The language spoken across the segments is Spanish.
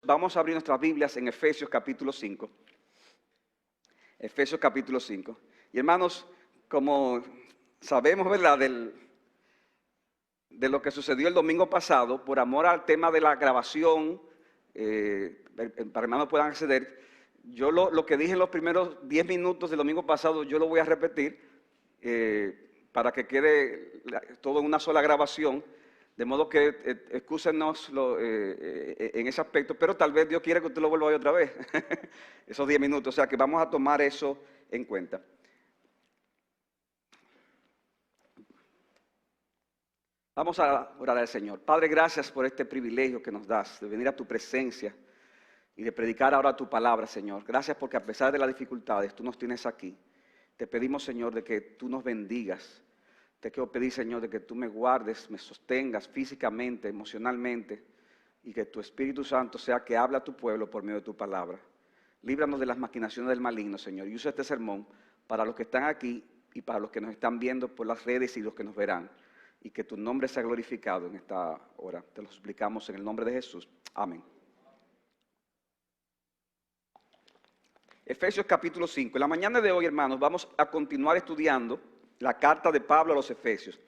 vamos a abrir nuestras Biblias en Efesios capítulo 5. Efesios capítulo 5. Y hermanos, como sabemos, ¿verdad?, de lo que sucedió el domingo pasado, por amor al tema de la grabación, para que hermanos puedan acceder, yo lo que dije en los primeros 10 minutos del domingo pasado, yo lo voy a repetir para que quede todo en una sola grabación. De modo que excúsenos en ese aspecto, pero tal vez Dios quiere que usted lo vuelva a oír otra vez, esos 10 minutos, o sea que vamos a tomar eso en cuenta. Vamos a orar al Señor. Padre, gracias por este privilegio que nos das de venir a tu presencia y de predicar ahora tu palabra, Señor. Gracias porque a pesar de las dificultades, tú nos tienes aquí. Te pedimos, Señor, de que tú nos bendigas. Te quiero pedir, Señor, de que tú me guardes, me sostengas físicamente, emocionalmente, y que tu Espíritu Santo sea que habla a tu pueblo por medio de tu palabra. Líbranos de las maquinaciones del maligno, Señor, y usa este sermón para los que están aquí y para los que nos están viendo por las redes y los que nos verán, y que tu nombre sea glorificado en esta hora. Te lo suplicamos en el nombre de Jesús. Amén. Efesios capítulo 5. En la mañana de hoy, hermanos, vamos a continuar estudiando la carta de Pablo a los Efesios.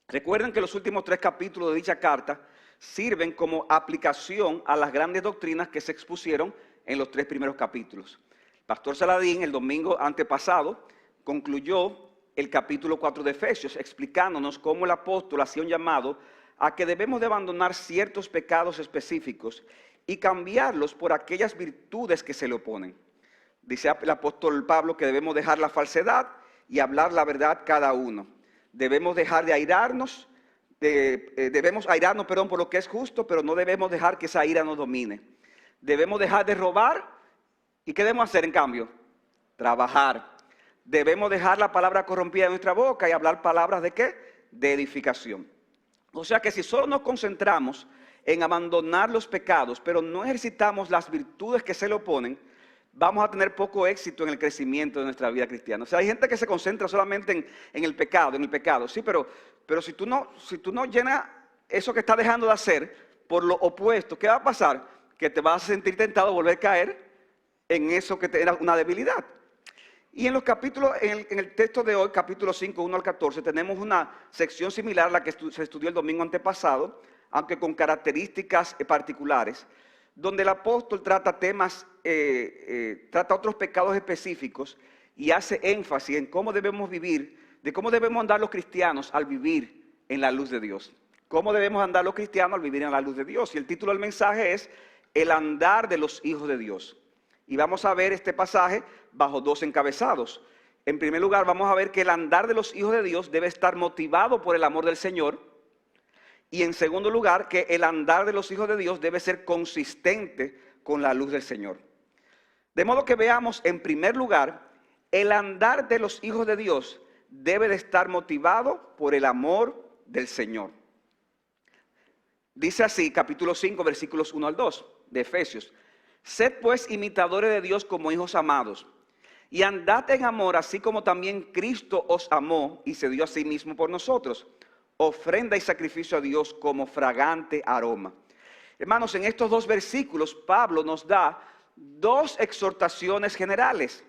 Recuerden que los últimos 3 capítulos de dicha carta sirven como aplicación a las grandes doctrinas que se expusieron en los 3 primeros capítulos. El pastor Saladín, el domingo antepasado, concluyó el capítulo 4 de Efesios, explicándonos cómo el apóstol hacía un llamado a que debemos de abandonar ciertos pecados específicos y cambiarlos por aquellas virtudes que se le oponen. Dice el apóstol Pablo que debemos dejar la falsedad y hablar la verdad cada uno. Debemos dejar de airarnos, por lo que es justo, pero no debemos dejar que esa ira nos domine. Debemos dejar de robar, ¿y qué debemos hacer en cambio? Trabajar. Debemos dejar la palabra corrompida de nuestra boca y hablar palabras ¿de qué? De edificación. O sea que si solo nos concentramos en abandonar los pecados, pero no ejercitamos las virtudes que se le oponen, vamos a tener poco éxito en el crecimiento de nuestra vida cristiana. O sea, hay gente que se concentra solamente en el pecado, sí, pero si tú no llenas eso que estás dejando de hacer por lo opuesto, ¿qué va a pasar? Que te vas a sentir tentado a volver a caer en eso que era una debilidad. Y en los capítulos, en el texto de hoy, capítulo 5, 1 al 14, tenemos una sección similar a la que se estudió el domingo antepasado, aunque con características particulares, donde el apóstol trata trata otros pecados específicos y hace énfasis en cómo debemos vivir, de cómo debemos andar los cristianos al vivir en la luz de Dios. Cómo debemos andar los cristianos al vivir en la luz de Dios. Y el título del mensaje es El andar de los hijos de Dios. Y vamos a ver este pasaje bajo 2 encabezados. En primer lugar, vamos a ver que el andar de los hijos de Dios debe estar motivado por el amor del Señor. Y en segundo lugar, que el andar de los hijos de Dios debe ser consistente con la luz del Señor. De modo que veamos, en primer lugar, el andar de los hijos de Dios debe de estar motivado por el amor del Señor. Dice así, capítulo 5, versículos 1 al 2 de Efesios. Sed pues imitadores de Dios como hijos amados, y andad en amor, así como también Cristo os amó y se dio a sí mismo por nosotros, ofrenda y sacrificio a Dios como fragante aroma. Hermanos, en estos 2 versículos Pablo nos da 2 exhortaciones generales,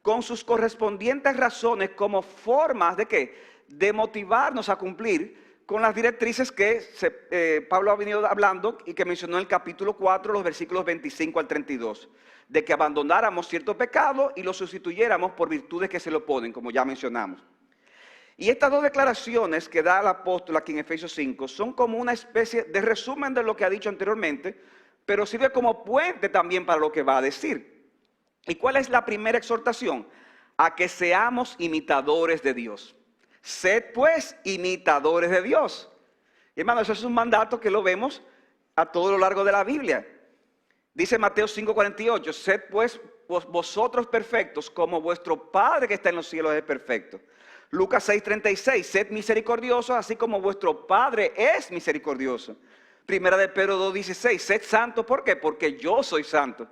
con sus correspondientes razones como formas de ¿qué? De motivarnos a cumplir con las directrices que Pablo ha venido hablando y que mencionó en el capítulo 4, los versículos 25 al 32, de que abandonáramos cierto pecado y lo sustituyéramos por virtudes que se le oponen, como ya mencionamos. Y estas 2 declaraciones que da el apóstol aquí en Efesios 5 son como una especie de resumen de lo que ha dicho anteriormente, pero sirve como puente también para lo que va a decir. ¿Y cuál es la primera exhortación? A que seamos imitadores de Dios. Sed pues imitadores de Dios. Y hermanos, eso es un mandato que lo vemos a todo lo largo de la Biblia. Dice Mateo 5:48, sed pues vosotros perfectos como vuestro Padre que está en los cielos es perfecto. Lucas 6:36, sed misericordiosos así como vuestro Padre es misericordioso. Primera de Pedro 2:16, sed santos, ¿por qué? Porque yo soy santo.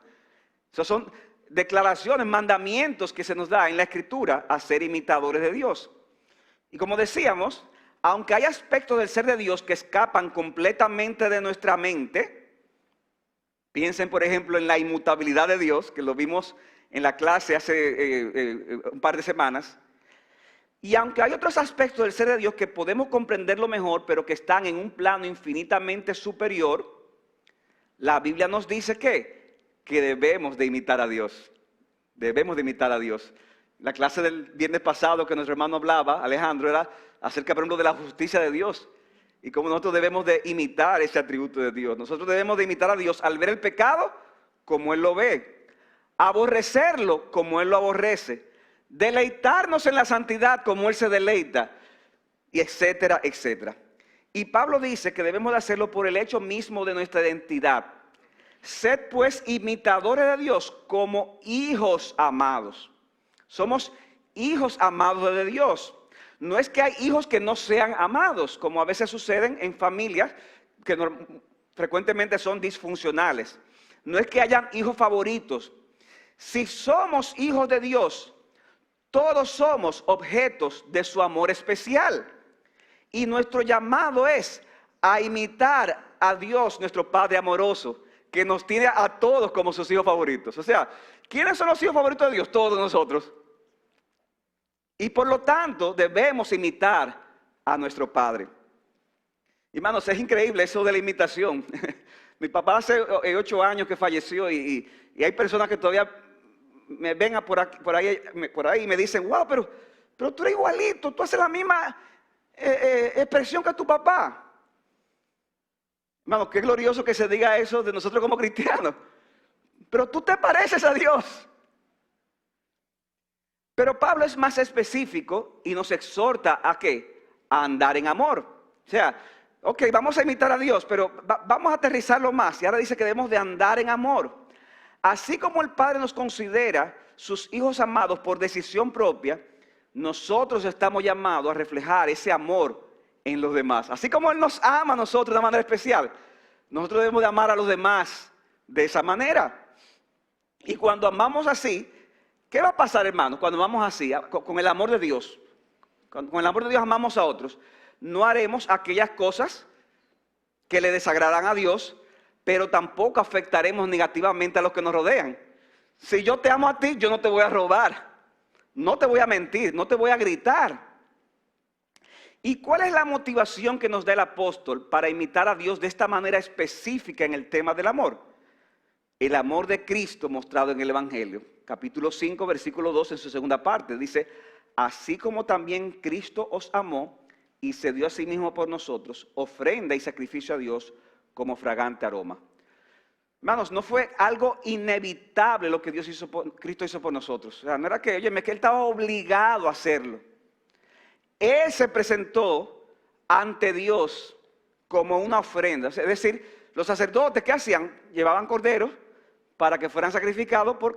Esas son declaraciones, mandamientos que se nos da en la Escritura a ser imitadores de Dios. Y como decíamos, aunque hay aspectos del ser de Dios que escapan completamente de nuestra mente, Piensen, por ejemplo, en la inmutabilidad de Dios, que lo vimos en la clase hace un par de semanas. Y aunque hay otros aspectos del ser de Dios que podemos comprenderlo mejor, pero que están en un plano infinitamente superior, la Biblia nos dice que debemos de imitar a Dios. Debemos de imitar a Dios. La clase del viernes pasado que nuestro hermano hablaba, Alejandro, era acerca, por ejemplo, de la justicia de Dios. Y cómo nosotros debemos de imitar ese atributo de Dios. Nosotros debemos de imitar a Dios al ver el pecado como Él lo ve. Aborrecerlo como Él lo aborrece. Deleitarnos en la santidad como Él se deleita. Y etcétera, etcétera. Y Pablo dice que debemos de hacerlo por el hecho mismo de nuestra identidad. Sed pues imitadores de Dios como hijos amados. Somos hijos amados de Dios. No es que hay hijos que no sean amados, como a veces suceden en familias que frecuentemente son disfuncionales. No es que hayan hijos favoritos. Si somos hijos de Dios, todos somos objetos de su amor especial. Y nuestro llamado es a imitar a Dios, nuestro Padre amoroso, que nos tiene a todos como sus hijos favoritos. O sea, ¿quiénes son los hijos favoritos de Dios? Todos nosotros. Y por lo tanto debemos imitar a nuestro Padre. Hermanos, es increíble eso de la imitación. Mi papá hace 8 años que falleció y hay personas que todavía me ven por ahí y me dicen, wow, pero tú eres igualito, tú haces la misma expresión que tu papá. Hermano, qué glorioso que se diga eso de nosotros como cristianos. Pero tú te pareces a Dios. Pero Pablo es más específico y nos exhorta a ¿qué? A andar en amor. O sea, ok, vamos a imitar a Dios, pero vamos a aterrizarlo más. Y ahora dice que debemos de andar en amor. Así como el Padre nos considera sus hijos amados por decisión propia, nosotros estamos llamados a reflejar ese amor en los demás. Así como Él nos ama a nosotros de manera especial, nosotros debemos de amar a los demás de esa manera. Y cuando amamos así, ¿qué va a pasar, hermanos? Cuando amamos así, con el amor de Dios, con el amor de Dios amamos a otros, no haremos aquellas cosas que le desagradan a Dios, pero tampoco afectaremos negativamente a los que nos rodean. Si yo te amo a ti, yo no te voy a robar, no te voy a mentir, no te voy a gritar. ¿Y cuál es la motivación que nos da el apóstol para imitar a Dios de esta manera específica en el tema del amor? El amor de Cristo mostrado en el Evangelio. Capítulo 5, versículo 2 en su segunda parte. Dice, así como también Cristo os amó y se dio a sí mismo por nosotros, ofrenda y sacrificio a Dios como fragante aroma. Hermanos, no fue algo inevitable lo que Cristo hizo por nosotros. O sea, no era que, oye, que Él estaba obligado a hacerlo. Él se presentó ante Dios como una ofrenda. Es decir, los sacerdotes, ¿qué hacían? Llevaban corderos para que fueran sacrificados por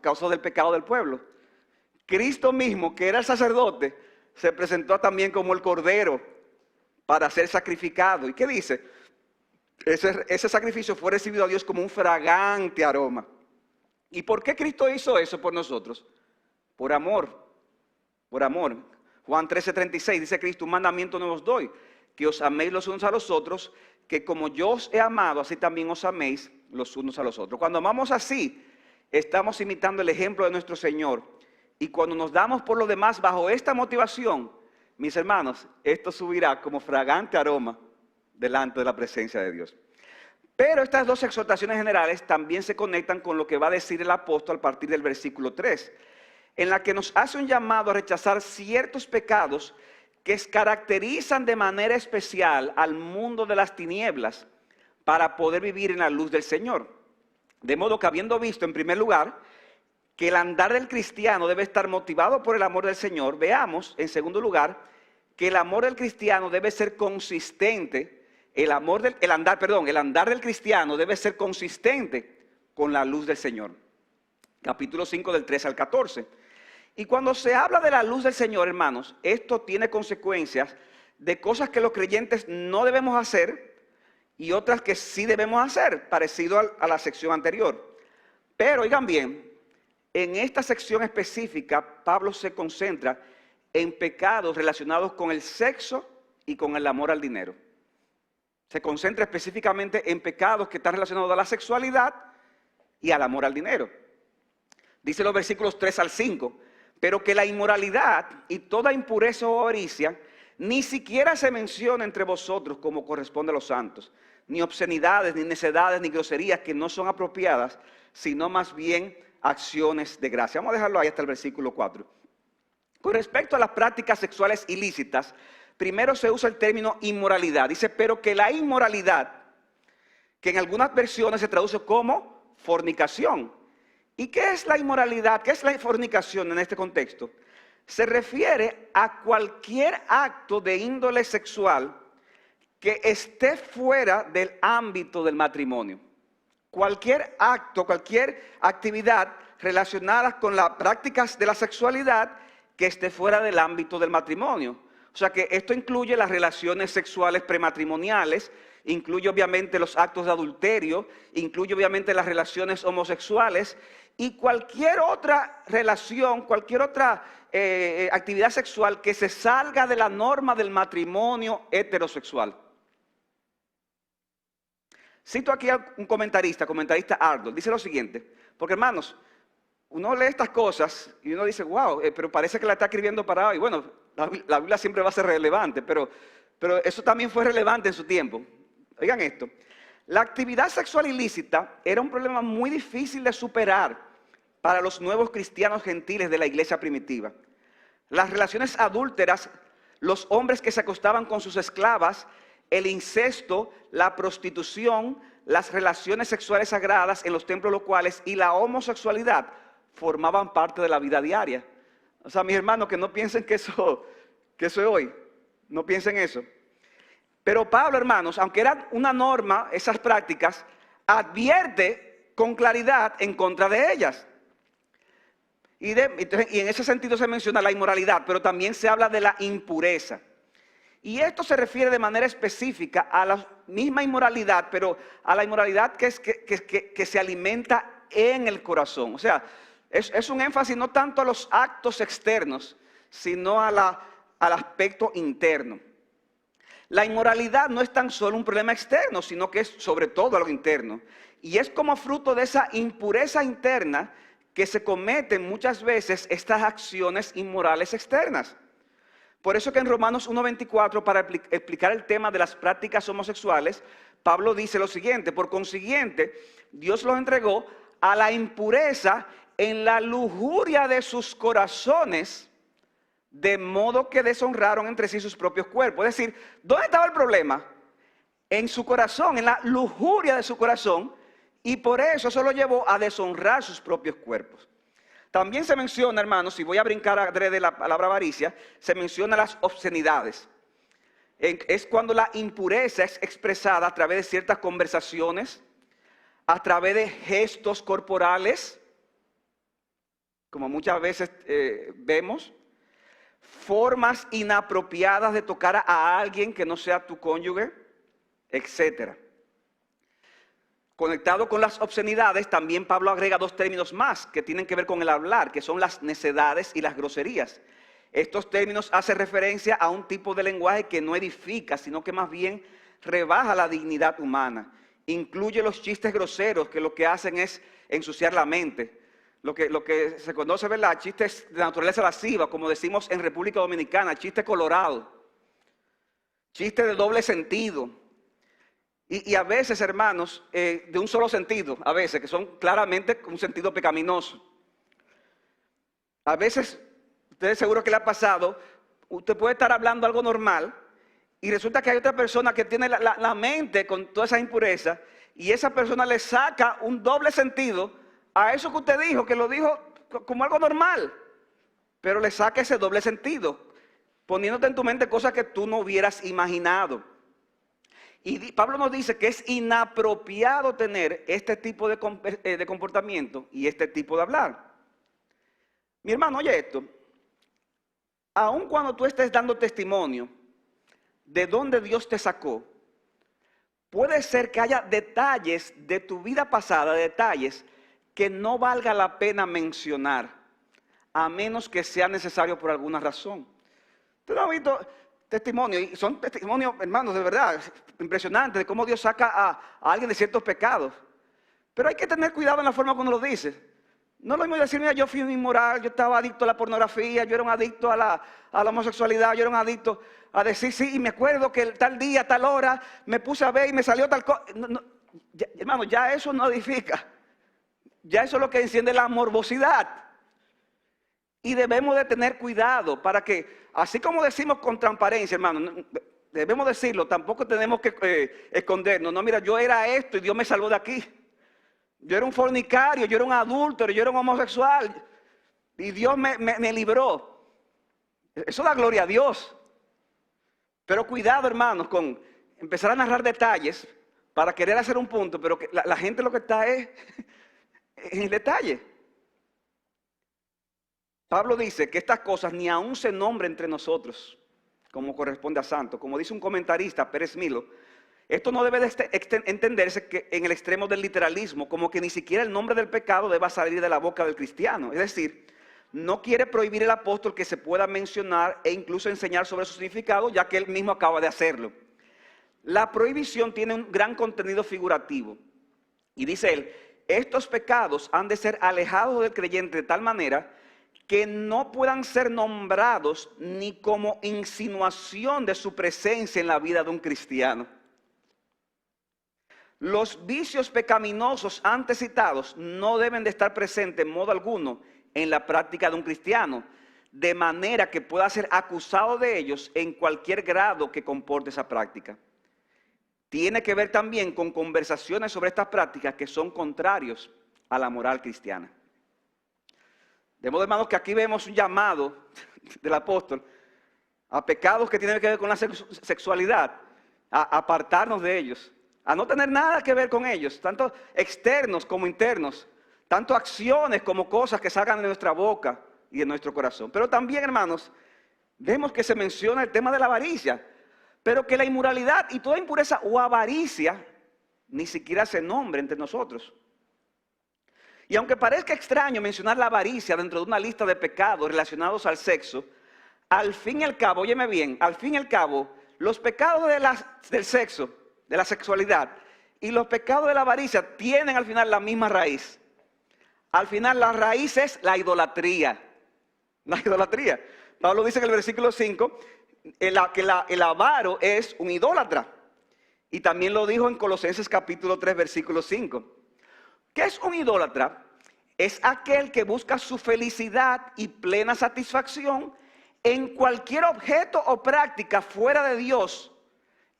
causa del pecado del pueblo. Cristo mismo, que era el sacerdote, se presentó también como el cordero para ser sacrificado. ¿Y qué dice? Ese sacrificio fue recibido a Dios como un fragante aroma. ¿Y por qué Cristo hizo eso por nosotros? Por amor. Por amor. Juan 13:36 dice Cristo, un mandamiento nuevo os doy, que os améis los unos a los otros, que como yo os he amado, así también os améis los unos a los otros. Cuando amamos así, estamos imitando el ejemplo de nuestro Señor. Y cuando nos damos por los demás bajo esta motivación, mis hermanos, esto subirá como fragante aroma delante de la presencia de Dios. Pero estas dos exhortaciones generales también se conectan con lo que va a decir el apóstol a partir del versículo 3, en la que nos hace un llamado a rechazar ciertos pecados que caracterizan de manera especial al mundo de las tinieblas para poder vivir en la luz del Señor. De modo que habiendo visto en primer lugar que el andar del cristiano debe estar motivado por el amor del Señor, veamos en segundo lugar que el amor del cristiano debe ser consistente, el andar del cristiano debe ser consistente con la luz del Señor. Capítulo 5 del 13 al 14. Y cuando se habla de la luz del Señor, hermanos, esto tiene consecuencias de cosas que los creyentes no debemos hacer y otras que sí debemos hacer, parecido a la sección anterior. Pero, oigan bien, en esta sección específica, Pablo se concentra en pecados relacionados con el sexo y con el amor al dinero. Se concentra específicamente en pecados que están relacionados a la sexualidad y al amor al dinero. Dice los versículos 3 al 5, pero que la inmoralidad y toda impureza o avaricia ni siquiera se menciona entre vosotros como corresponde a los santos, ni obscenidades, ni necedades, ni groserías que no son apropiadas, sino más bien acciones de gracia. Vamos a dejarlo ahí hasta el versículo 4. Con respecto a las prácticas sexuales ilícitas, primero se usa el término inmoralidad. Dice, pero que la inmoralidad, que en algunas versiones se traduce como fornicación. ¿Y qué es la inmoralidad? ¿Qué es la fornicación en este contexto? Se refiere a cualquier acto de índole sexual que esté fuera del ámbito del matrimonio. Cualquier acto, cualquier actividad relacionada con las prácticas de la sexualidad que esté fuera del ámbito del matrimonio. O sea que esto incluye las relaciones sexuales prematrimoniales, incluye obviamente los actos de adulterio, incluye obviamente las relaciones homosexuales y cualquier otra relación, cualquier otra actividad sexual que se salga de la norma del matrimonio heterosexual. Cito aquí a un comentarista Arnold, dice lo siguiente, porque hermanos, uno lee estas cosas y uno dice, wow, pero parece que la está escribiendo para hoy. Bueno, la Biblia siempre va a ser relevante, pero eso también fue relevante en su tiempo. Oigan esto, la actividad sexual ilícita era un problema muy difícil de superar para los nuevos cristianos gentiles de la iglesia primitiva. Las relaciones adúlteras, los hombres que se acostaban con sus esclavas, el incesto, la prostitución, las relaciones sexuales sagradas en los templos locales y la homosexualidad formaban parte de la vida diaria. O sea, mis hermanos, que no piensen que eso es hoy, no piensen eso. Pero Pablo, hermanos, aunque era una norma, esas prácticas, advierte con claridad en contra de ellas. Y en ese sentido se menciona la inmoralidad, pero también se habla de la impureza. Y esto se refiere de manera específica a la misma inmoralidad, pero a la inmoralidad que se alimenta en el corazón. O sea, es un énfasis no tanto a los actos externos, sino al aspecto interno. La inmoralidad no es tan solo un problema externo, sino que es sobre todo algo interno. Y es como fruto de esa impureza interna que se cometen muchas veces estas acciones inmorales externas. Por eso que en Romanos 1:24, para explicar el tema de las prácticas homosexuales, Pablo dice lo siguiente: por consiguiente, Dios los entregó a la impureza en la lujuria de sus corazones, de modo que deshonraron entre sí sus propios cuerpos. Es decir, ¿dónde estaba el problema? En su corazón, en la lujuria de su corazón, y por eso lo llevó a deshonrar sus propios cuerpos. También se menciona, hermanos, y voy a brincar adrede la palabra avaricia, se menciona las obscenidades. Es cuando la impureza es expresada a través de ciertas conversaciones, a través de gestos corporales, como muchas veces vemos, formas inapropiadas de tocar a alguien que no sea tu cónyuge, etc. Conectado con las obscenidades, también Pablo agrega dos términos más que tienen que ver con el hablar, que son las necedades y las groserías. Estos términos hacen referencia a un tipo de lenguaje que no edifica, sino que más bien rebaja la dignidad humana. Incluye los chistes groseros, que lo que hacen es ensuciar la mente. Lo que se conoce, ¿verdad? Chistes de naturaleza lasciva, como decimos en República Dominicana, chiste colorado, chiste de doble sentido. Y a veces, hermanos, de un solo sentido, a veces, que son claramente un sentido pecaminoso. A veces, ustedes seguro que le ha pasado, usted puede estar hablando algo normal y resulta que hay otra persona que tiene la mente con toda esa impureza y esa persona le saca un doble sentido a eso que usted dijo, que lo dijo como algo normal, pero le saca ese doble sentido, poniéndote en tu mente cosas que tú no hubieras imaginado. Y Pablo nos dice que es inapropiado tener este tipo de comportamiento y este tipo de hablar. Mi hermano, oye esto. Aun cuando tú estés dando testimonio de dónde Dios te sacó, puede ser que haya detalles de tu vida pasada, detalles que no valga la pena mencionar, a menos que sea necesario por alguna razón. ¿Tú no has visto? testimonios, y son testimonios, hermanos, de verdad, impresionantes, de cómo Dios saca a alguien de ciertos pecados. Pero hay que tener cuidado en la forma como lo dice. No lo mismo decir, mira, yo fui un inmoral, yo estaba adicto a la pornografía, yo era un adicto a la homosexualidad, yo era un adicto a decir, sí, y me acuerdo que tal día, tal hora, me puse a ver y me salió tal cosa. Hermano, ya eso no edifica. Ya eso es lo que enciende la morbosidad. Y debemos de tener cuidado para que, así como decimos con transparencia, hermano, debemos decirlo, tampoco tenemos que escondernos. No, mira, yo era esto y Dios me salvó de aquí. Yo era un fornicario, yo era un adúltero, yo era un homosexual. Y Dios me libró. Eso da gloria a Dios. Pero cuidado, hermanos, con empezar a narrar detalles para querer hacer un punto, pero que la gente lo que está es en el detalle. Pablo dice que estas cosas ni aún se nombran entre nosotros, como corresponde a santo. Como dice un comentarista, Pérez Milo, esto no debe de entenderse que en el extremo del literalismo, como que ni siquiera el nombre del pecado deba salir de la boca del cristiano. Es decir, no quiere prohibir el apóstol que se pueda mencionar e incluso enseñar sobre su significado, ya que él mismo acaba de hacerlo. La prohibición tiene un gran contenido figurativo. Y dice él, estos pecados han de ser alejados del creyente de tal manera que no puedan ser nombrados ni como insinuación de su presencia en la vida de un cristiano. Los vicios pecaminosos antes citados no deben de estar presentes en modo alguno en la práctica de un cristiano, de manera que pueda ser acusado de ellos en cualquier grado que comporte esa práctica. Tiene que ver también con conversaciones sobre estas prácticas que son contrarios a la moral cristiana. De modo, hermanos, que aquí vemos un llamado del apóstol a pecados que tienen que ver con la sexualidad, a apartarnos de ellos, a no tener nada que ver con ellos, tanto externos como internos, tanto acciones como cosas que salgan de nuestra boca y de nuestro corazón. Pero también, hermanos, vemos que se menciona el tema de la avaricia, pero que la inmoralidad y toda impureza o avaricia ni siquiera se nombra entre nosotros. Y aunque parezca extraño mencionar la avaricia dentro de una lista de pecados relacionados al sexo, al fin y al cabo, óyeme bien, al fin y al cabo, los pecados del sexo, de la sexualidad, y los pecados de la avaricia tienen al final la misma raíz. Al final la raíz es la idolatría. La idolatría. Pablo dice en el versículo 5 que el avaro es un idólatra. Y también lo dijo en Colosenses capítulo 3 versículo 5. ¿Qué es un idólatra? Es aquel que busca su felicidad y plena satisfacción en cualquier objeto o práctica fuera de Dios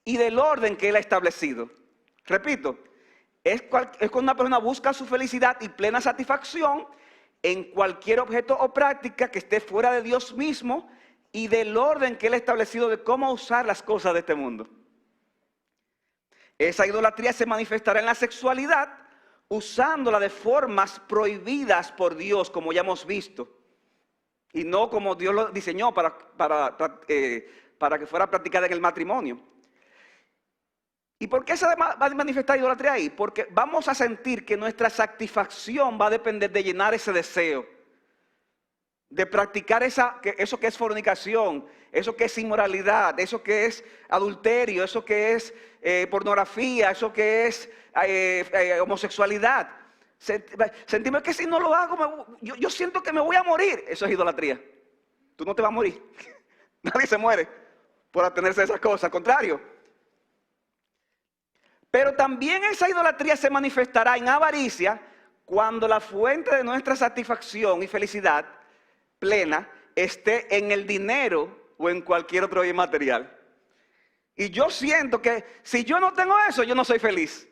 y del orden que Él ha establecido. Repito, es cuando una persona busca su felicidad y plena satisfacción en cualquier objeto o práctica que esté fuera de Dios mismo y del orden que Él ha establecido de cómo usar las cosas de este mundo. Esa idolatría se manifestará en la sexualidad, usándola de formas prohibidas por Dios, como ya hemos visto, y no como Dios lo diseñó para que fuera practicada en el matrimonio. ¿Y por qué se va a manifestar idolatría ahí? Porque vamos a sentir que nuestra satisfacción va a depender de llenar ese deseo, de practicar eso que es fornicación, eso que es inmoralidad, eso que es adulterio, eso que es pornografía, eso que es homosexualidad. Sentimos que si no lo hago, yo siento que me voy a morir. Eso es idolatría. Tú no te vas a morir. Nadie se muere por atenerse a esas cosas, al contrario. Pero también esa idolatría se manifestará en avaricia cuando la fuente de nuestra satisfacción y felicidad plena esté en el dinero o en cualquier otro bien material. Y yo siento que si yo no tengo eso, yo no soy feliz.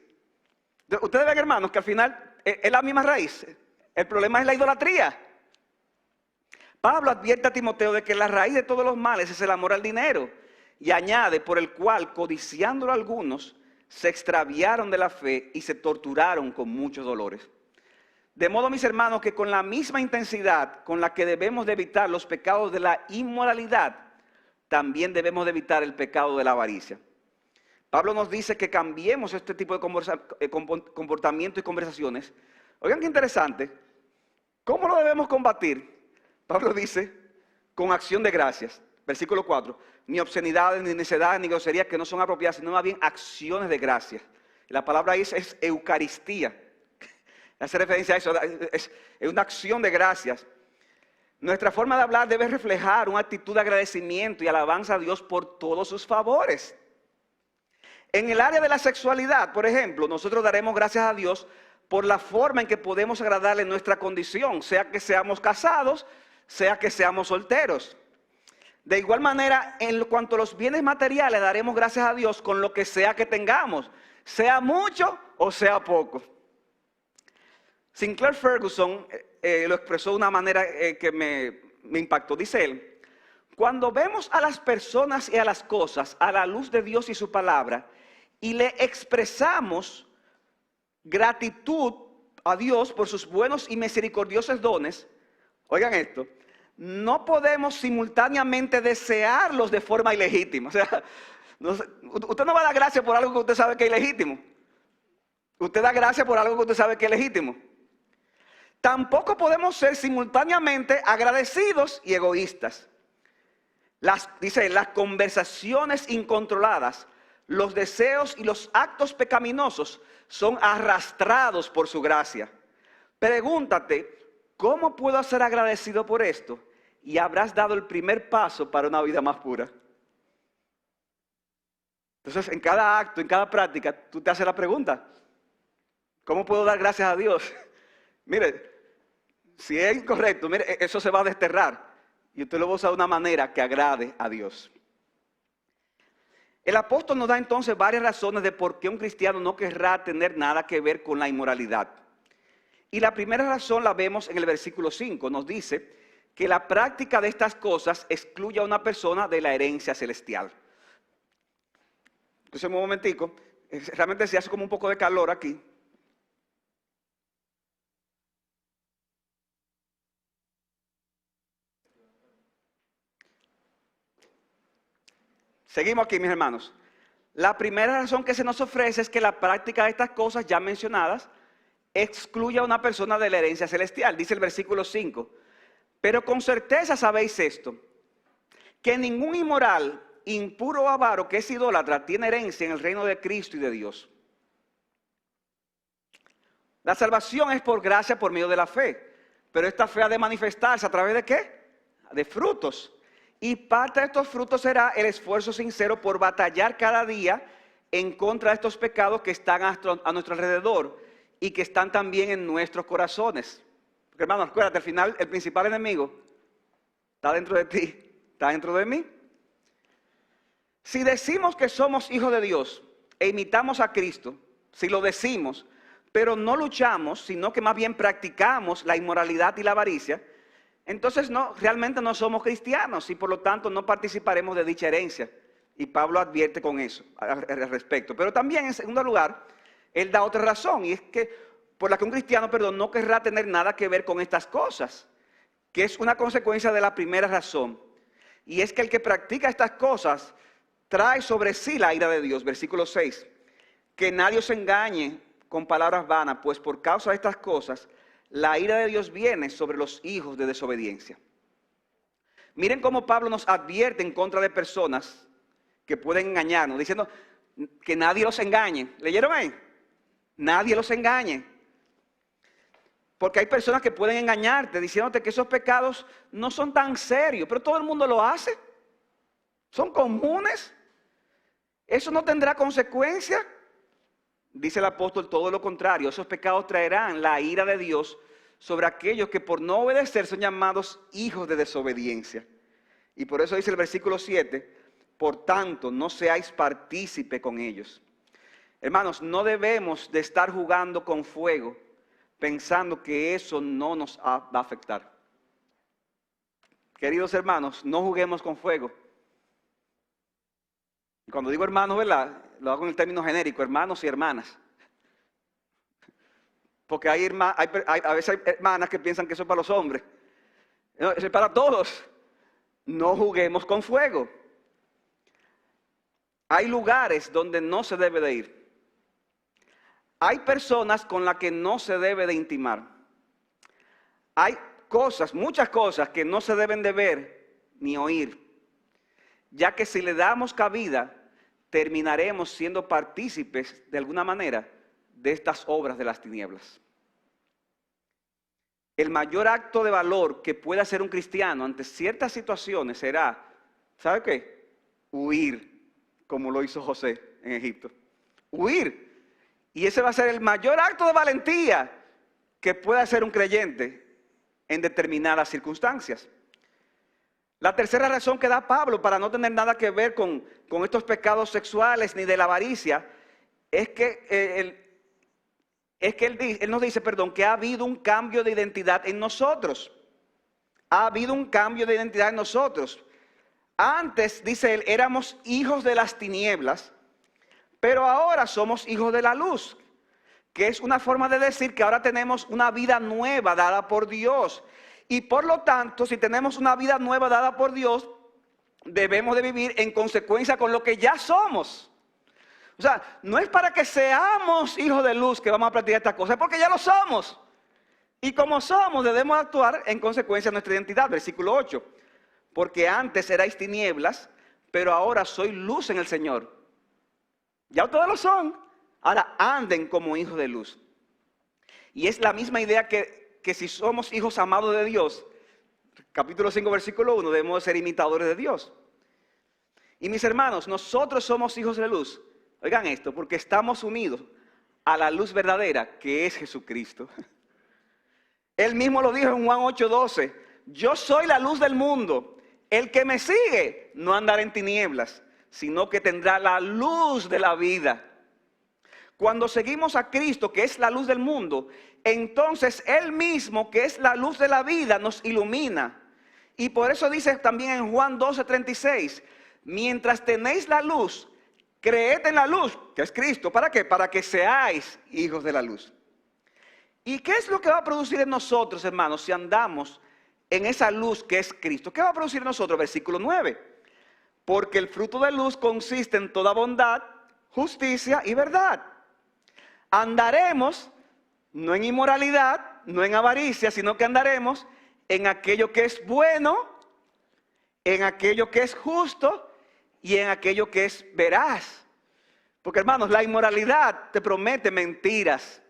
Ustedes ven, hermanos, que al final es la misma raíz. El problema es la idolatría. Pablo advierte a Timoteo de que la raíz de todos los males es el amor al dinero. Y añade, por el cual, codiciándolo algunos, se extraviaron de la fe y se torturaron con muchos dolores. De modo, mis hermanos, que con la misma intensidad con la que debemos de evitar los pecados de la inmoralidad, también debemos de evitar el pecado de la avaricia. Pablo nos dice que cambiemos este tipo de comportamiento y conversaciones. Oigan qué interesante. ¿Cómo lo debemos combatir? Pablo dice, con acción de gracias. Versículo 4. Ni obscenidades, ni necedades, ni groserías que no son apropiadas, sino más bien acciones de gracia. La palabra ahí es Eucaristía. Hace referencia a eso, es una acción de gracias. Nuestra forma de hablar debe reflejar una actitud de agradecimiento y alabanza a Dios por todos sus favores. En el área de la sexualidad, por ejemplo, nosotros daremos gracias a Dios por la forma en que podemos agradarle nuestra condición, sea que seamos casados, sea que seamos solteros. De igual manera, en cuanto a los bienes materiales, daremos gracias a Dios con lo que sea que tengamos, sea mucho o sea poco. Sinclair Ferguson lo expresó de una manera que me impactó. Dice él: cuando vemos a las personas y a las cosas a la luz de Dios y su palabra y le expresamos gratitud a Dios por sus buenos y misericordiosos dones, oigan esto, no podemos simultáneamente desearlos de forma ilegítima. O sea, usted no va a dar gracias por algo que usted sabe que es ilegítimo. Usted da gracias por algo que usted sabe que es legítimo. Tampoco podemos ser simultáneamente agradecidos y egoístas. Dice, las conversaciones incontroladas, los deseos y los actos pecaminosos son arrastrados por su gracia. Pregúntate, ¿cómo puedo ser agradecido por esto? Y habrás dado el primer paso para una vida más pura. Entonces, en cada acto, en cada práctica, tú te haces la pregunta: ¿cómo puedo dar gracias a Dios? Mire, si es incorrecto, mire, eso se va a desterrar. Y usted lo va a usar de una manera que agrade a Dios. El apóstol nos da entonces varias razones de por qué un cristiano no querrá tener nada que ver con la inmoralidad. Y la primera razón la vemos en el versículo 5. Nos dice que la práctica de estas cosas excluye a una persona de la herencia celestial. Entonces, un momentico, realmente se hace como un poco de calor aquí. Seguimos aquí, mis hermanos. La primera razón que se nos ofrece es que la práctica de estas cosas ya mencionadas excluye a una persona de la herencia celestial. Dice el versículo 5. Pero con certeza sabéis esto, que ningún inmoral, impuro o avaro que es idólatra tiene herencia en el reino de Cristo y de Dios. La salvación es por gracia por medio de la fe. Pero esta fe ha de manifestarse a través de ¿qué? De frutos. Y parte de estos frutos será el esfuerzo sincero por batallar cada día en contra de estos pecados que están a nuestro alrededor y que están también en nuestros corazones. Porque, hermanos, acuérdate, al final el principal enemigo está dentro de ti, está dentro de mí. Si decimos que somos hijos de Dios e imitamos a Cristo, si lo decimos, pero no luchamos, sino que más bien practicamos la inmoralidad y la avaricia, entonces realmente no somos cristianos y por lo tanto no participaremos de dicha herencia. Y Pablo advierte con eso al respecto. Pero también, en segundo lugar, él da otra razón, y es que por la que un cristiano, no querrá tener nada que ver con estas cosas, que es una consecuencia de la primera razón. Y es que el que practica estas cosas trae sobre sí la ira de Dios. Versículo 6. Que nadie os engañe con palabras vanas, pues por causa de estas cosas la ira de Dios viene sobre los hijos de desobediencia. Miren cómo Pablo nos advierte en contra de personas que pueden engañarnos, diciendo que nadie los engañe. ¿Leyeron ahí? Nadie los engañe. Porque hay personas que pueden engañarte diciéndote que esos pecados no son tan serios, pero todo el mundo lo hace. Son comunes. Eso no tendrá consecuencia. Dice el apóstol todo lo contrario, esos pecados traerán la ira de Dios sobre aquellos que por no obedecer son llamados hijos de desobediencia. Y por eso dice el versículo 7, por tanto no seáis partícipe con ellos. Hermanos, no debemos de estar jugando con fuego pensando que eso no nos va a afectar. Queridos hermanos, no juguemos con fuego. Y cuando digo hermanos, ¿verdad? Lo hago en el término genérico, hermanos y hermanas. Porque a veces hay hermanas que piensan que eso es para los hombres. No, eso es para todos. No juguemos con fuego. Hay lugares donde no se debe de ir. Hay personas con las que no se debe de intimar. Hay cosas, muchas cosas que no se deben de ver ni oír. ya que si le damos cabida, terminaremos siendo partícipes de alguna manera de estas obras de las tinieblas. El mayor acto de valor que puede hacer un cristiano ante ciertas situaciones será, ¿sabe qué? Huir, como lo hizo José en Egipto. Huir. Y ese va a ser el mayor acto de valentía que puede hacer un creyente en determinadas circunstancias. La tercera razón que da Pablo para no tener nada que ver con estos pecados sexuales ni de la avaricia es que él nos dice, que ha habido un cambio de identidad en nosotros. Ha habido un cambio de identidad en nosotros. Antes, dice él, éramos hijos de las tinieblas, pero ahora somos hijos de la luz, que es una forma de decir que ahora tenemos una vida nueva dada por Dios. Y por lo tanto, si tenemos una vida nueva dada por Dios, debemos de vivir en consecuencia con lo que ya somos. O sea, no es para que seamos hijos de luz que vamos a practicar estas cosas, es porque ya lo somos. Y como somos, debemos actuar en consecuencia de nuestra identidad. Versículo 8. Porque antes erais tinieblas, pero ahora soy luz en el Señor. Ya ustedes lo son. Ahora anden como hijos de luz. Y es la misma idea que si somos hijos amados de Dios, capítulo 5, versículo 1, debemos ser imitadores de Dios. Y mis hermanos, nosotros somos hijos de luz. Oigan esto, porque estamos unidos a la luz verdadera que es Jesucristo. Él mismo lo dijo en Juan 8:12. Yo soy la luz del mundo. El que me sigue no andará en tinieblas, sino que tendrá la luz de la vida. Cuando seguimos a Cristo, que es la luz del mundo, entonces Él mismo, que es la luz de la vida, nos ilumina. Y por eso dice también en Juan 12:36, mientras tenéis la luz, creed en la luz, que es Cristo. ¿Para qué? Para que seáis hijos de la luz. ¿Y qué es lo que va a producir en nosotros, hermanos, si andamos en esa luz que es Cristo? ¿Qué va a producir en nosotros? Versículo 9. Porque el fruto de luz consiste en toda bondad, justicia y verdad. Andaremos no en inmoralidad, no en avaricia, sino que andaremos en aquello que es bueno, en aquello que es justo y en aquello que es veraz. Porque hermanos, la inmoralidad te promete mentiras.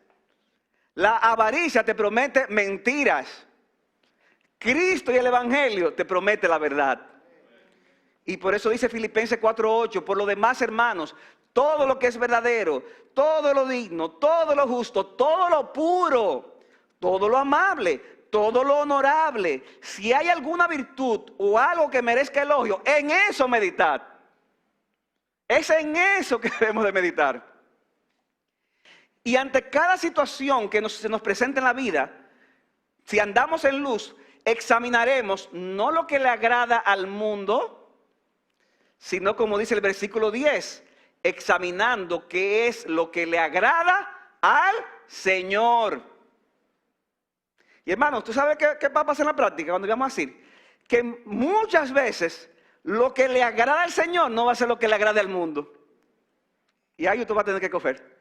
La avaricia te promete mentiras. Cristo y el Evangelio te promete la verdad. Y por eso dice Filipenses 4:8, por lo demás, hermanos, todo lo que es verdadero, todo lo digno, todo lo justo, todo lo puro, todo lo amable, todo lo honorable, si hay alguna virtud o algo que merezca elogio, en eso meditad. Es en eso que debemos de meditar. Y ante cada situación que se nos presenta en la vida, si andamos en luz, examinaremos no lo que le agrada al mundo, sino como dice el versículo 10, examinando qué es lo que le agrada al Señor. Y hermanos, ¿tú sabes qué va a pasar en la práctica cuando vamos a decir? Que muchas veces lo que le agrada al Señor no va a ser lo que le agrada al mundo. Y ahí usted va a tener que coger.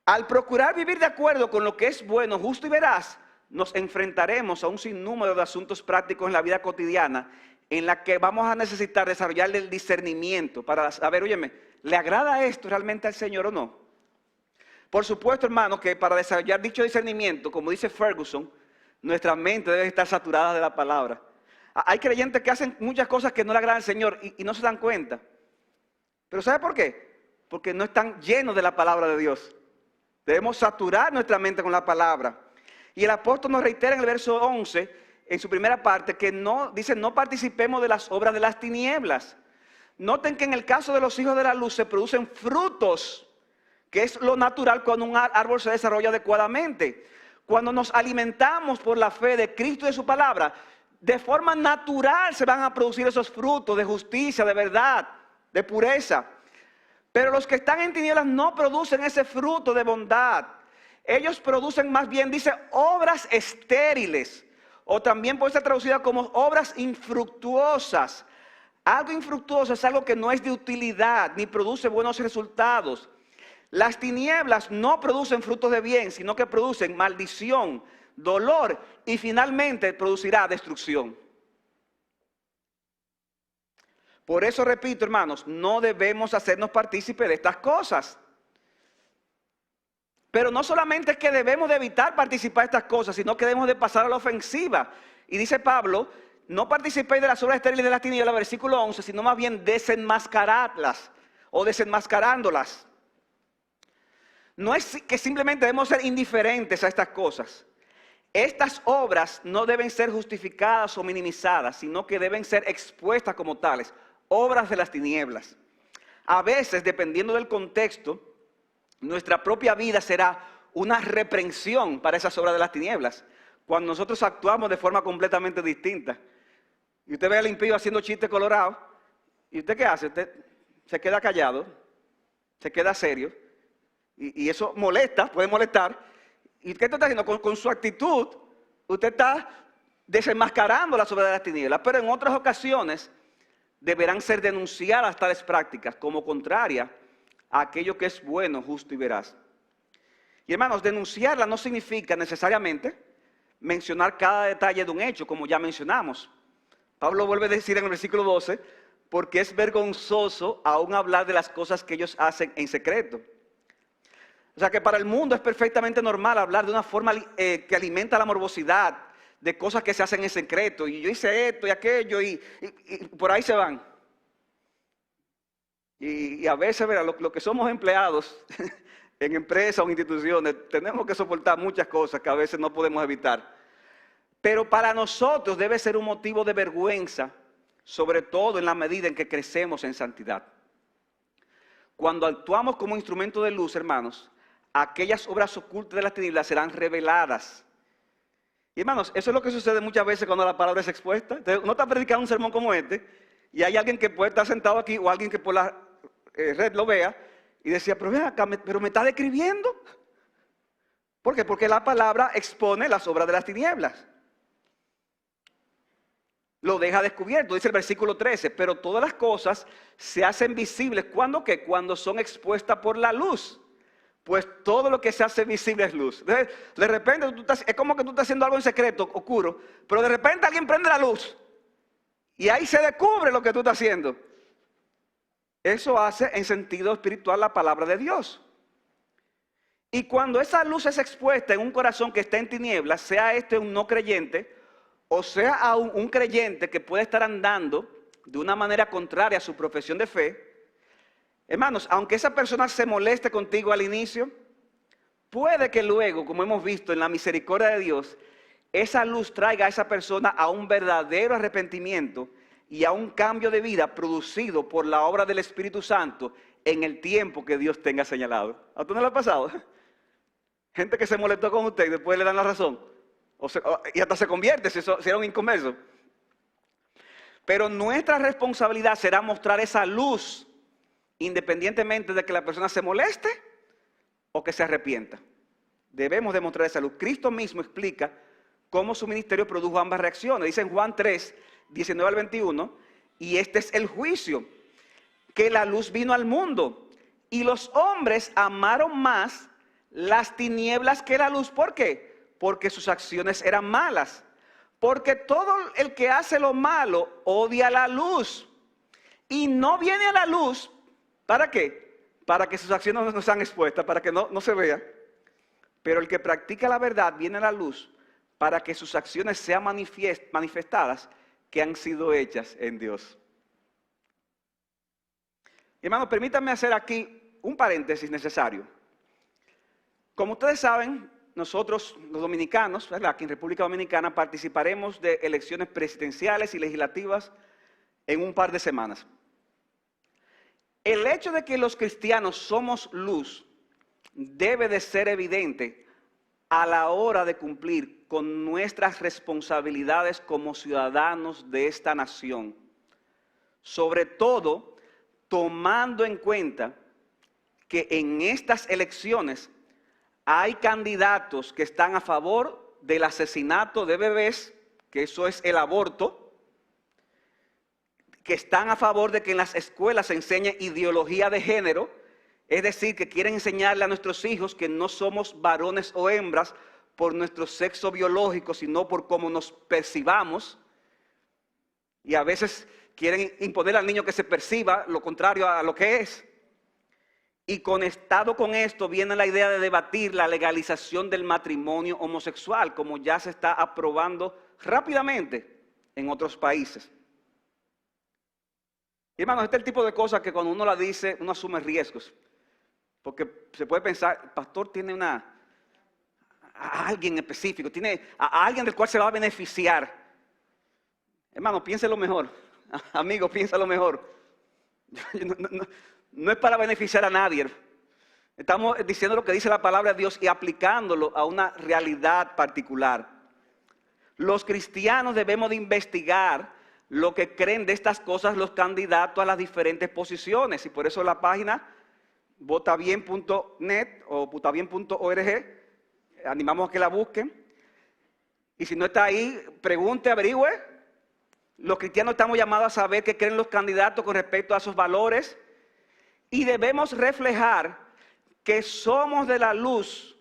Al procurar vivir de acuerdo con lo que es bueno, justo y veraz, nos enfrentaremos a un sinnúmero de asuntos prácticos en la vida cotidiana en la que vamos a necesitar desarrollar el discernimiento para saber, óyeme, ¿le agrada esto realmente al Señor o no? Por supuesto, hermanos, que para desarrollar dicho discernimiento, como dice Ferguson, nuestra mente debe estar saturada de la palabra. Hay creyentes que hacen muchas cosas que no le agradan al Señor y no se dan cuenta. ¿Pero sabe por qué? Porque no están llenos de la palabra de Dios. Debemos saturar nuestra mente con la palabra. Y el apóstol nos reitera en el verso 11, en su primera parte, que dice, no participemos de las obras de las tinieblas. Noten que en el caso de los hijos de la luz se producen frutos, que es lo natural cuando un árbol se desarrolla adecuadamente. Cuando nos alimentamos por la fe de Cristo y de su palabra, de forma natural se van a producir esos frutos de justicia, de verdad, de pureza. Pero los que están en tinieblas no producen ese fruto de bondad. Ellos producen más bien, dice, obras estériles. O también puede ser traducida como obras infructuosas. Algo infructuoso es algo que no es de utilidad, ni produce buenos resultados. Las tinieblas no producen frutos de bien, sino que producen maldición, dolor y finalmente producirá destrucción. Por eso repito, hermanos, no debemos hacernos partícipes de estas cosas. Pero no solamente es que debemos de evitar participar de estas cosas, sino que debemos de pasar a la ofensiva. Y dice Pablo, no participéis de las obras estériles de las tinieblas, versículo 11, sino más bien desenmascaradlas o desenmascarándolas. No es que simplemente debemos ser indiferentes a estas cosas. Estas obras no deben ser justificadas o minimizadas, sino que deben ser expuestas como tales, obras de las tinieblas. A veces, dependiendo del contexto, nuestra propia vida será una reprensión para esas obras de las tinieblas, cuando nosotros actuamos de forma completamente distinta. Y usted ve al impío haciendo chistes colorados, ¿y usted qué hace? Usted se queda callado, se queda serio, y eso molesta, puede molestar. ¿Y qué está haciendo? Con su actitud, usted está desenmascarando las obras de las tinieblas, pero en otras ocasiones deberán ser denunciadas tales prácticas como contrarias a aquello que es bueno, justo y veraz. Y hermanos, denunciarla no significa necesariamente mencionar cada detalle de un hecho, como ya mencionamos. Pablo vuelve a decir en el versículo 12, porque es vergonzoso aún hablar de las cosas que ellos hacen en secreto. O sea que para el mundo es perfectamente normal hablar de una forma que alimenta la morbosidad, de cosas que se hacen en secreto, y yo hice esto y aquello, y por ahí se van. Y a veces, ¿verdad? Lo que somos empleados en empresas o instituciones, tenemos que soportar muchas cosas que a veces no podemos evitar. Pero para nosotros debe ser un motivo de vergüenza, sobre todo en la medida en que crecemos en santidad. Cuando actuamos como instrumento de luz, hermanos, aquellas obras ocultas de las tinieblas serán reveladas. Y hermanos, eso es lo que sucede muchas veces cuando la palabra es expuesta. Entonces, uno está predicando un sermón como este, y hay alguien que puede estar sentado aquí, o alguien que por la red lo vea, y decía, pero ven acá, pero me está describiendo. ¿Por qué? Porque la palabra expone las obras de las tinieblas. Lo deja descubierto, dice el versículo 13, pero todas las cosas se hacen visibles. ¿Cuándo qué? Cuando son expuestas por la luz. Pues todo lo que se hace visible es luz. De repente es como que tú estás haciendo algo en secreto, oscuro, pero de repente alguien prende la luz y ahí se descubre lo que tú estás haciendo. Eso hace en sentido espiritual la palabra de Dios. Y cuando esa luz es expuesta en un corazón que está en tinieblas, sea este un no creyente, o sea aún un creyente que puede estar andando de una manera contraria a su profesión de fe, hermanos, aunque esa persona se moleste contigo al inicio, puede que luego, como hemos visto en la misericordia de Dios, esa luz traiga a esa persona a un verdadero arrepentimiento y a un cambio de vida producido por la obra del Espíritu Santo en el tiempo que Dios tenga señalado. ¿A usted no le ha pasado? Gente que se molestó con usted y después le dan la razón. Y hasta se convierte si era un inconverso. Pero nuestra responsabilidad será mostrar esa luz independientemente de que la persona se moleste o que se arrepienta. Debemos demostrar esa luz. Cristo mismo explica cómo su ministerio produjo ambas reacciones. Dice en Juan 3, 19 al 21, y este es el juicio, que la luz vino al mundo y los hombres amaron más las tinieblas que la luz. ¿Por qué? Porque sus acciones eran malas. Porque todo el que hace lo malo odia la luz y no viene a la luz. ¿Para qué? Para que sus acciones no sean expuestas, para que no se vea. Pero el que practica la verdad viene a la luz para que sus acciones sean manifestadas que han sido hechas en Dios. Hermanos, permítanme hacer aquí un paréntesis necesario. Como ustedes saben, nosotros los dominicanos, ¿verdad? Aquí en República Dominicana participaremos de elecciones presidenciales y legislativas en un par de semanas. El hecho de que los cristianos somos luz debe de ser evidente a la hora de cumplir con nuestras responsabilidades como ciudadanos de esta nación. Sobre todo, tomando en cuenta que en estas elecciones hay candidatos que están a favor del asesinato de bebés, que eso es el aborto, que están a favor de que en las escuelas se enseñe ideología de género, es decir, que quieren enseñarle a nuestros hijos que no somos varones o hembras por nuestro sexo biológico, sino por cómo nos percibamos. Y a veces quieren imponer al niño que se perciba lo contrario a lo que es. Y conectado con esto viene la idea de debatir la legalización del matrimonio homosexual, como ya se está aprobando rápidamente en otros países. Y hermanos, este es el tipo de cosas que cuando uno la dice, uno asume riesgos. Porque se puede pensar, el pastor tiene a alguien específico, tiene a alguien del cual se va a beneficiar. Hermano, piénselo mejor. Amigo, piénsalo mejor. No es para beneficiar a nadie. Estamos diciendo lo que dice la palabra de Dios y aplicándolo a una realidad particular. Los cristianos debemos de investigar lo que creen de estas cosas los candidatos a las diferentes posiciones. Y por eso la página votabien.net o votabien.org, animamos a que la busquen. Y si no está ahí, pregunte, averigüe. Los cristianos estamos llamados a saber qué creen los candidatos con respecto a esos valores. Y debemos reflejar que somos de la luz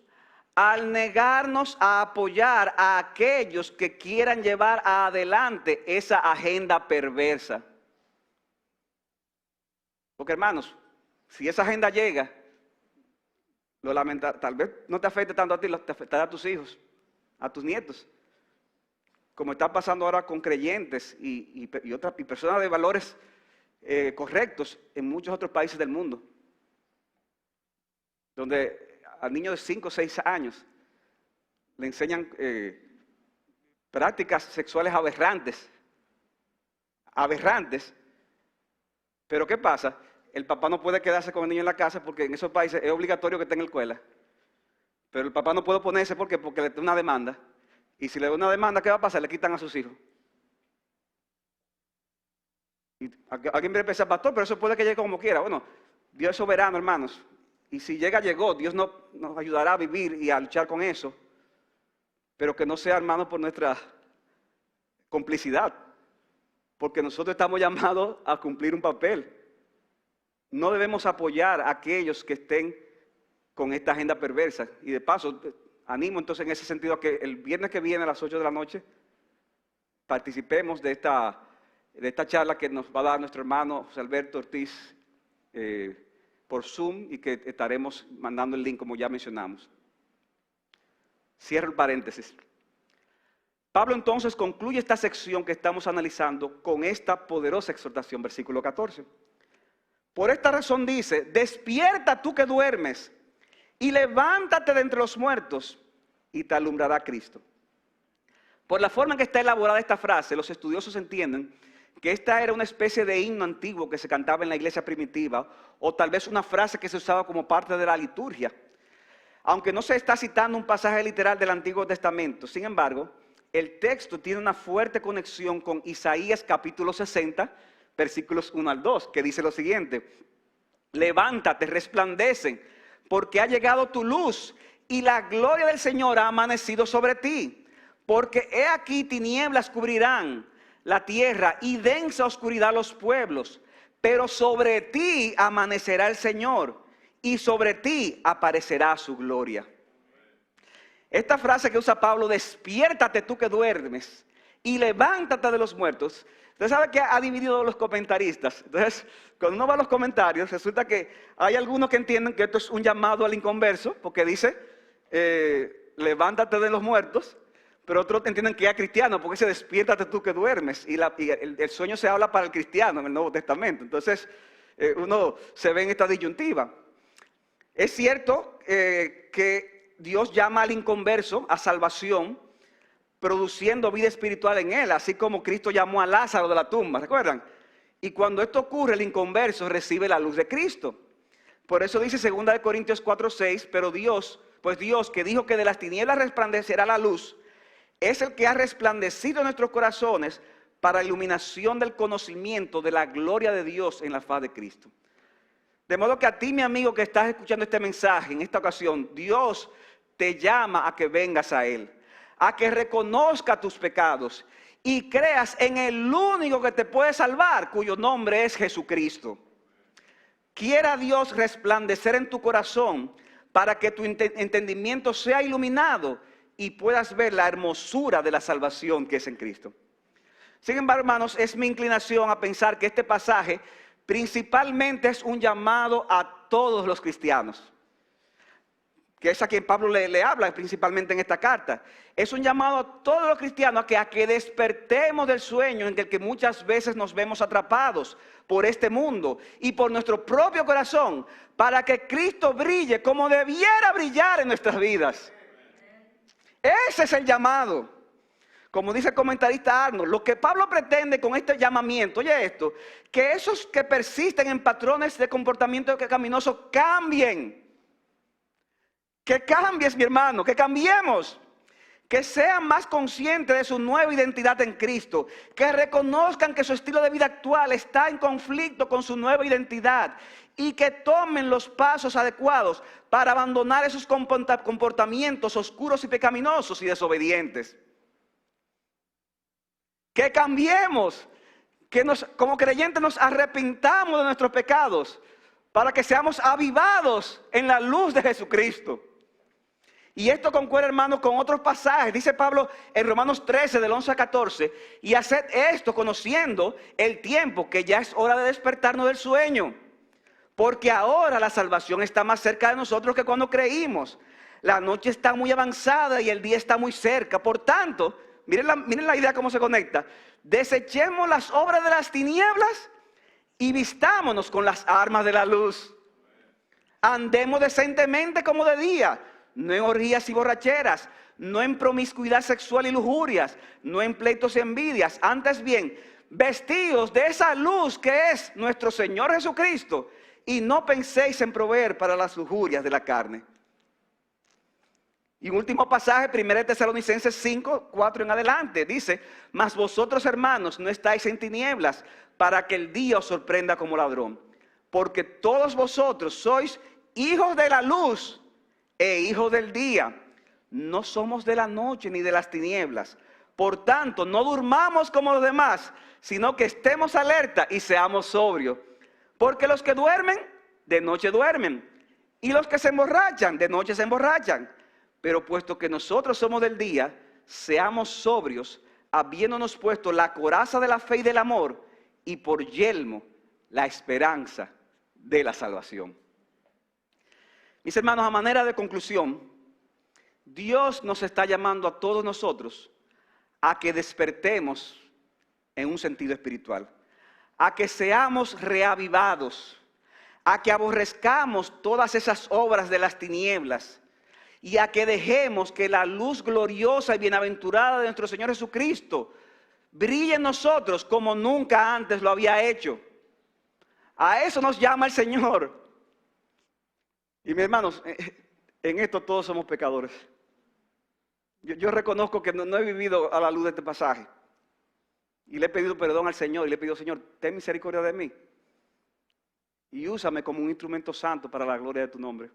al negarnos a apoyar a aquellos que quieran llevar adelante esa agenda perversa. Porque hermanos, si esa agenda llega, lo lamento, tal vez no te afecte tanto a ti, te afectará a tus hijos, a tus nietos. Como está pasando ahora con creyentes y personas de valores correctos en muchos otros países del mundo, donde a niños de 5 o 6 años le enseñan prácticas sexuales aberrantes. Pero ¿qué pasa? El papá no puede quedarse con el niño en la casa porque en esos países es obligatorio que esté en la escuela. Pero el papá no puede oponerse porque le da una demanda. Y si le da una demanda, ¿qué va a pasar? Le quitan a sus hijos. Y alguien viene a pensar, pastor, pero eso puede que llegue como quiera. Bueno, Dios es soberano, hermanos. Y si llega, llegó. Dios nos ayudará a vivir y a luchar con eso. Pero que no sea, hermanos, por nuestra complicidad. Porque nosotros estamos llamados a cumplir un papel. No debemos apoyar a aquellos que estén con esta agenda perversa. Y de paso, animo entonces en ese sentido a que el viernes que viene a las 8 de la noche participemos de esta charla que nos va a dar nuestro hermano José Alberto Ortiz por Zoom y que estaremos mandando el link como ya mencionamos. Cierro el paréntesis. Pablo entonces concluye esta sección que estamos analizando con esta poderosa exhortación, versículo 14. Por esta razón dice, despierta tú que duermes y levántate de entre los muertos y te alumbrará Cristo. Por la forma en que está elaborada esta frase, los estudiosos entienden que esta era una especie de himno antiguo que se cantaba en la iglesia primitiva o tal vez una frase que se usaba como parte de la liturgia. Aunque no se está citando un pasaje literal del Antiguo Testamento, sin embargo, el texto tiene una fuerte conexión con Isaías capítulo 60, versículos 1 al 2, que dice lo siguiente: levántate, resplandece, porque ha llegado tu luz y la gloria del Señor ha amanecido sobre ti. Porque he aquí tinieblas cubrirán la tierra y densa oscuridad los pueblos, pero sobre ti amanecerá el Señor y sobre ti aparecerá su gloria. Esta frase que usa Pablo, despiértate tú que duermes y levántate de los muertos. Usted sabe que ha dividido los comentaristas. Entonces, cuando uno va a los comentarios, resulta que hay algunos que entienden que esto es un llamado al inconverso, porque dice, levántate de los muertos, pero otros entienden que es cristiano, porque dice, despiértate tú que duermes. Y el sueño se habla para el cristiano en el Nuevo Testamento. Entonces, uno se ve en esta disyuntiva. Es cierto que Dios llama al inconverso a salvación, produciendo vida espiritual en él, así como Cristo llamó a Lázaro de la tumba, ¿recuerdan? Y cuando esto ocurre, el inconverso recibe la luz de Cristo. Por eso dice 2 Corintios 4:6, pero Dios que dijo que de las tinieblas resplandecerá la luz, es el que ha resplandecido en nuestros corazones para iluminación del conocimiento de la gloria de Dios en la faz de Cristo. De modo que a ti, mi amigo, que estás escuchando este mensaje en esta ocasión, Dios te llama a que vengas a Él, a que reconozca tus pecados y creas en el único que te puede salvar, cuyo nombre es Jesucristo. Quiera Dios resplandecer en tu corazón para que tu entendimiento sea iluminado y puedas ver la hermosura de la salvación que es en Cristo. Sin embargo, hermanos, es mi inclinación a pensar que este pasaje principalmente es un llamado a todos los cristianos, que es a quien Pablo le habla principalmente en esta carta. Es un llamado a todos los cristianos a que despertemos del sueño en el que muchas veces nos vemos atrapados por este mundo y por nuestro propio corazón, para que Cristo brille como debiera brillar en nuestras vidas. Ese es el llamado. Como dice el comentarista Arnold, lo que Pablo pretende con este llamamiento, oye esto, que esos que persisten en patrones de comportamiento pecaminoso cambien. Que cambies, mi hermano, que cambiemos. Que sean más conscientes de su nueva identidad en Cristo. Que reconozcan que su estilo de vida actual está en conflicto con su nueva identidad. Y que tomen los pasos adecuados para abandonar esos comportamientos oscuros y pecaminosos y desobedientes. Que cambiemos, que como creyentes nos arrepintamos de nuestros pecados para que seamos avivados en la luz de Jesucristo. Y esto concuerda, hermanos, con otros pasajes. Dice Pablo en Romanos 13, del 11 a 14, y haced esto conociendo el tiempo, que ya es hora de despertarnos del sueño. Porque ahora la salvación está más cerca de nosotros que cuando creímos. La noche está muy avanzada y el día está muy cerca. Por tanto, miren la idea cómo se conecta. Desechemos las obras de las tinieblas y vistámonos con las armas de la luz. Andemos decentemente como de día, no en orgías y borracheras, no en promiscuidad sexual y lujurias, no en pleitos y envidias. Antes bien, vestidos de esa luz que es nuestro Señor Jesucristo, y no penséis en proveer para las lujurias de la carne. Y un último pasaje, 1 Tesalonicenses 5, 4 en adelante, dice: mas vosotros, hermanos, no estáis en tinieblas, para que el día os sorprenda como ladrón. Porque todos vosotros sois hijos de la luz e hijos del día. No somos de la noche ni de las tinieblas. Por tanto, no durmamos como los demás, sino que estemos alerta y seamos sobrios. Porque los que duermen, de noche duermen. Y los que se emborrachan, de noche se emborrachan. Pero puesto que nosotros somos del día, seamos sobrios, habiéndonos puesto la coraza de la fe y del amor, y por yelmo la esperanza de la salvación. Mis hermanos, a manera de conclusión, Dios nos está llamando a todos nosotros a que despertemos en un sentido espiritual, a que seamos reavivados, a que aborrezcamos todas esas obras de las tinieblas y a que dejemos que la luz gloriosa y bienaventurada de nuestro Señor Jesucristo brille en nosotros como nunca antes lo había hecho. A eso nos llama el Señor. Y mis hermanos, en esto todos somos pecadores. Yo reconozco que no he vivido a la luz de este pasaje. Y le he pedido perdón al Señor y le he pedido: Señor, ten misericordia de mí. Y úsame como un instrumento santo para la gloria de tu nombre.